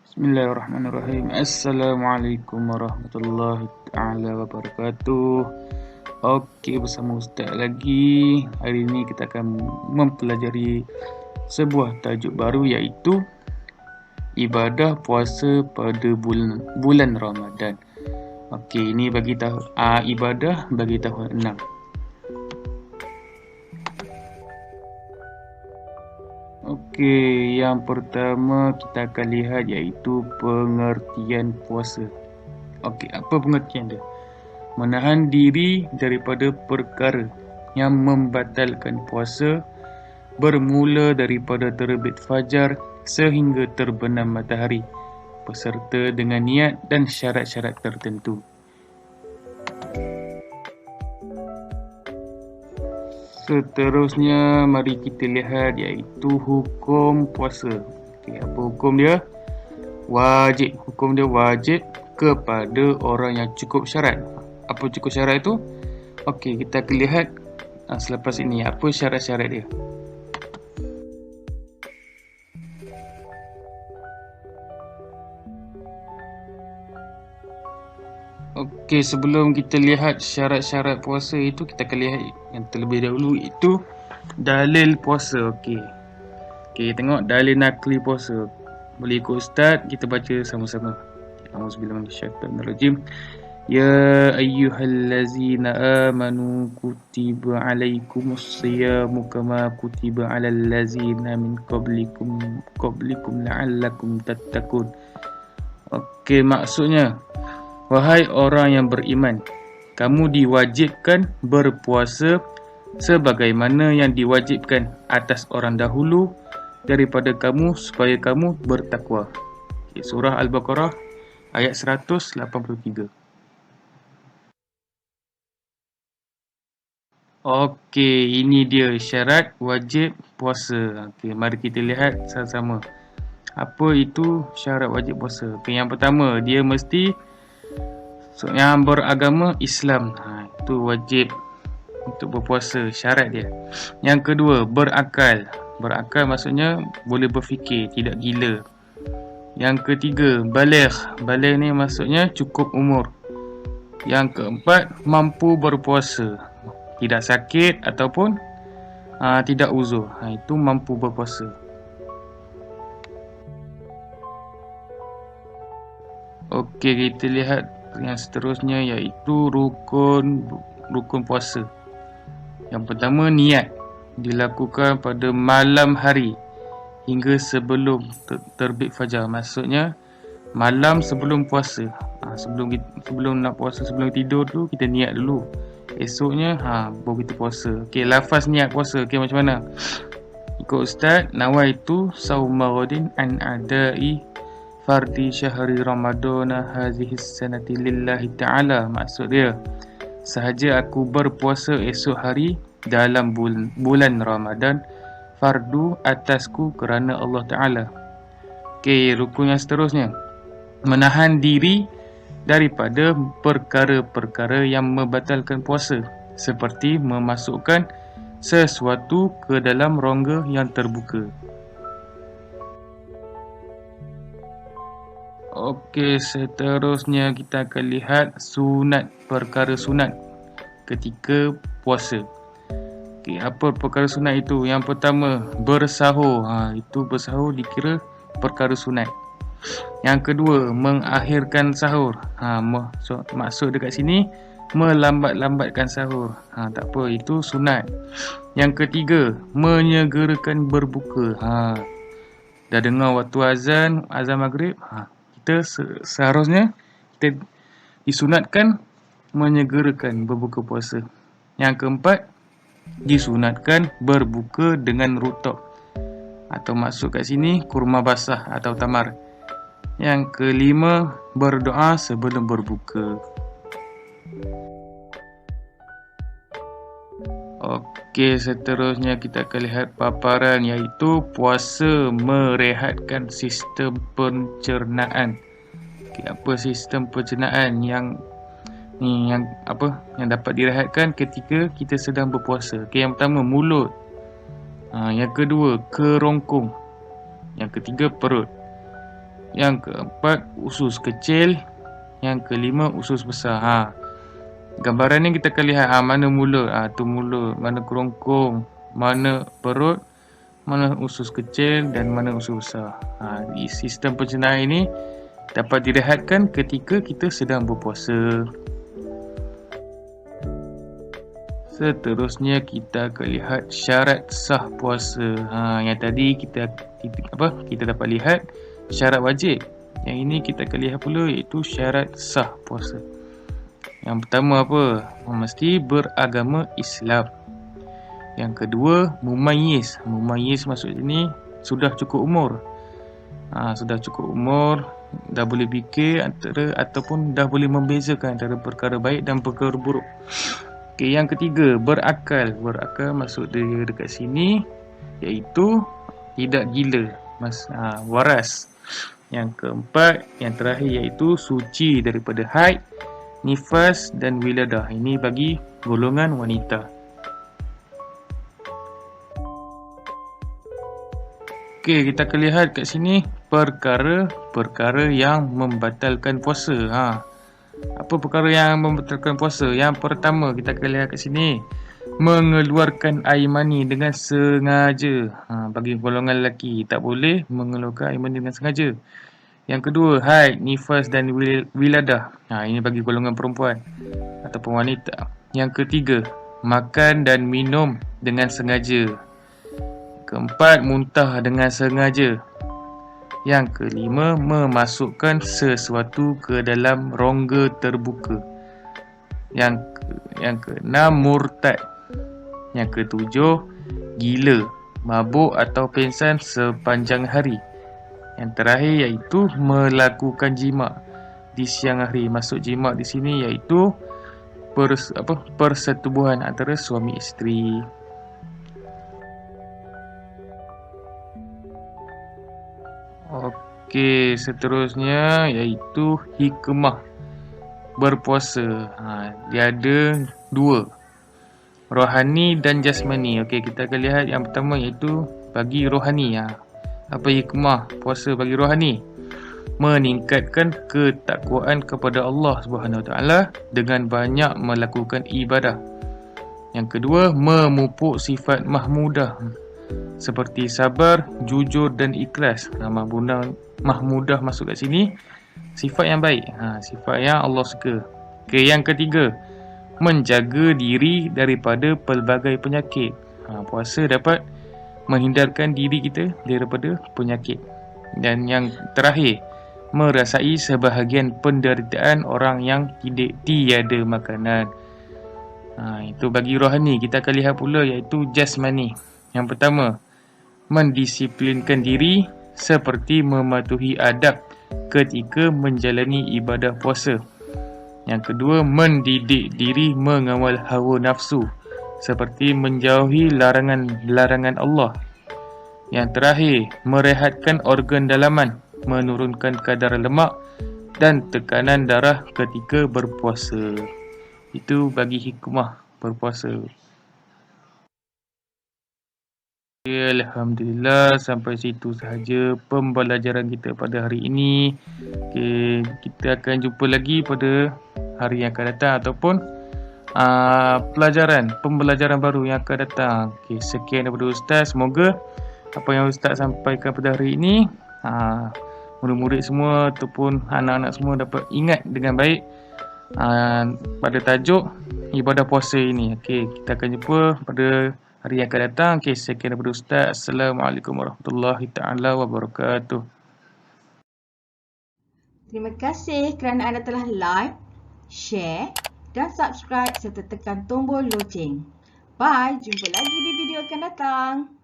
Bismillahirrahmanirrahim. Assalamualaikum warahmatullahi taala wabarakatuh. Okey, bersama Ustaz lagi. Hari ini kita akan mempelajari sebuah tajuk baru, iaitu ibadah puasa pada bulan Ramadan. Okey, ini bagi ibadah bagi tahun 6. Okey, yang pertama kita akan lihat iaitu pengertian puasa. Okey, apa pengertian dia? Menahan diri daripada perkara yang membatalkan puasa bermula daripada terbit fajar sehingga terbenam matahari, beserta dengan niat dan syarat-syarat tertentu. Seterusnya, mari kita lihat iaitu hukum puasa. Okey, apa hukum dia? Wajib. Hukum dia wajib kepada orang yang cukup syarat. Apa cukup syarat itu? Okey, kita akan lihat selepas ini apa syarat-syarat dia. Okey, sebelum kita lihat syarat-syarat puasa itu, kita akan lihat yang terlebih dahulu itu dalil puasa. Okey, tengok dalil nakli puasa. Boleh ikut Ustaz, kita baca sama-sama. Auzubillahi minasyaitonirrajim. Ya ayyuhallazina amanu kutiba alaikumus siyamu kama kutiba alal ladzina min qablikum la'allakum tattaqun. Okey, maksudnya, wahai orang yang beriman, kamu diwajibkan berpuasa sebagaimana yang diwajibkan atas orang dahulu daripada kamu supaya kamu bertakwa. Surah Al-Baqarah ayat 183. Okey, ini dia syarat wajib puasa. Okey, mari kita lihat sama-sama. Apa itu syarat wajib puasa? Okey, yang pertama, dia mesti yang beragama Islam. Itu wajib untuk berpuasa, syarat dia. Yang kedua, berakal. Berakal maksudnya boleh berfikir, tidak gila. Yang ketiga, baligh. Baligh ni maksudnya cukup umur. Yang keempat, mampu berpuasa, tidak sakit ataupun tidak uzur. Itu mampu berpuasa. Okey, kita lihat yang seterusnya iaitu rukun puasa. Yang pertama, niat. Dilakukan pada malam hari hingga sebelum terbit fajar. Maksudnya malam sebelum puasa. Sebelum nak puasa, sebelum tidur tu kita niat dulu. Esoknya baru kita puasa. Okey, lafaz niat puasa. Okey, macam mana? Ikut Ustaz, nawaitu sauma ghadin an adai fardi syahri ramadana hadhihi sanati lillahi ta'ala. Maksud dia, sahaja aku berpuasa esok hari dalam bulan Ramadan fardu atasku kerana Allah Ta'ala. Okey, rukun yang seterusnya, menahan diri daripada perkara-perkara yang membatalkan puasa, seperti memasukkan sesuatu ke dalam rongga yang terbuka. Okey, seterusnya kita akan lihat sunat, perkara sunat ketika puasa. Okey, apa perkara sunat itu? Yang pertama, bersahur. Itu bersahur dikira perkara sunat. Yang kedua, mengakhirkan sahur. Maksud dekat sini melambat-lambatkan sahur. Tak apa, itu sunat. Yang ketiga, menyegerakan berbuka. Dah dengar waktu azan maghrib, kita seharusnya kita disunatkan menyegerakan berbuka puasa. Yang keempat, disunatkan berbuka dengan rutab, atau maksud kat sini kurma basah atau tamar. Yang kelima, berdoa sebelum berbuka. Okey, seterusnya kita akan lihat paparan, iaitu puasa merehatkan sistem pencernaan. Okey, apa sistem pencernaan yang dapat direhatkan ketika kita sedang berpuasa? Okey, yang pertama, mulut. Yang kedua, kerongkong. Yang ketiga, perut. Yang keempat, usus kecil. Yang kelima, usus besar. Gambaran ni kita akan lihat mana mulut, tu mulut, mana kerongkong, mana perut, mana usus kecil dan mana usus besar. Di sistem pencernaan ini dapat direhatkan ketika kita sedang berpuasa. Seterusnya kita akan lihat syarat sah puasa. Yang tadi kita dapat lihat syarat wajib. Yang ini kita akan lihat pula iaitu syarat sah puasa. Yang pertama apa? Mesti beragama Islam. Yang kedua, mumayyiz. Mumayyiz maksud ini sudah cukup umur. Sudah cukup umur, dah boleh fikir ataupun dah boleh membezakan antara perkara baik dan perkara buruk. Okey, yang ketiga, berakal. Berakal maksud dia dekat sini iaitu tidak gila, waras. Yang keempat, yang terakhir iaitu suci daripada haid, nifas dan wiladah. Ini bagi golongan wanita. Okey, kita akan lihat kat sini perkara-perkara yang membatalkan puasa. Apa perkara yang membatalkan puasa? Yang pertama kita akan lihat kat sini, mengeluarkan air mani dengan sengaja. Bagi golongan lelaki tak boleh mengeluarkan air mani dengan sengaja. Yang kedua, haid, nifas dan wiladah. Ini bagi golongan perempuan ataupun wanita. Yang ketiga, makan dan minum dengan sengaja. Keempat, muntah dengan sengaja. Yang kelima, memasukkan sesuatu ke dalam rongga terbuka. Yang keenam, murtad. Yang ketujuh, gila, mabuk atau pingsan sepanjang hari. Yang terakhir iaitu melakukan jima di siang hari. Maksud jima di sini iaitu persetubuhan antara suami isteri. Okey, seterusnya iaitu hikmah berpuasa. Dia ada dua, rohani dan jasmani. Okey, kita akan lihat yang pertama iaitu bagi rohani. Apa hikmah puasa bagi rohani? Meningkatkan ketakwaan kepada Allah Subhanahu Wa Taala dengan banyak melakukan ibadah. Yang kedua, memupuk sifat mahmudah seperti sabar, jujur dan ikhlas. Mahmudah masuk kat sini, sifat yang baik, sifat yang Allah suka. Okey, yang ketiga, menjaga diri daripada pelbagai penyakit. Puasa dapat menghindarkan diri kita daripada penyakit. Dan yang terakhir, merasai sebahagian penderitaan orang yang tiada makanan. Itu bagi rohani. Kita akan lihat pula iaitu jasmani. Yang pertama, mendisiplinkan diri seperti mematuhi adab ketika menjalani ibadah puasa. Yang kedua, mendidik diri mengawal hawa nafsu seperti menjauhi larangan Allah. Yang terakhir, merehatkan organ dalaman, menurunkan kadar lemak dan tekanan darah ketika berpuasa. Itu bagi hikmah berpuasa. Alhamdulillah, sampai situ sahaja pembelajaran kita pada hari ini. Kita akan jumpa lagi pada hari yang akan datang ataupun pembelajaran baru yang akan datang. Sekian daripada Ustaz. Semoga apa yang Ustaz sampaikan pada hari ini, murid-murid semua ataupun anak-anak semua dapat ingat dengan baik pada tajuk ibadah puasa ini. Kita akan jumpa pada hari yang akan datang. Sekian daripada Ustaz. Assalamualaikum warahmatullahi taala wabarakatuh. Terima kasih kerana anda telah like, share dan subscribe serta tekan tombol loceng. Bye, jumpa lagi di video akan datang.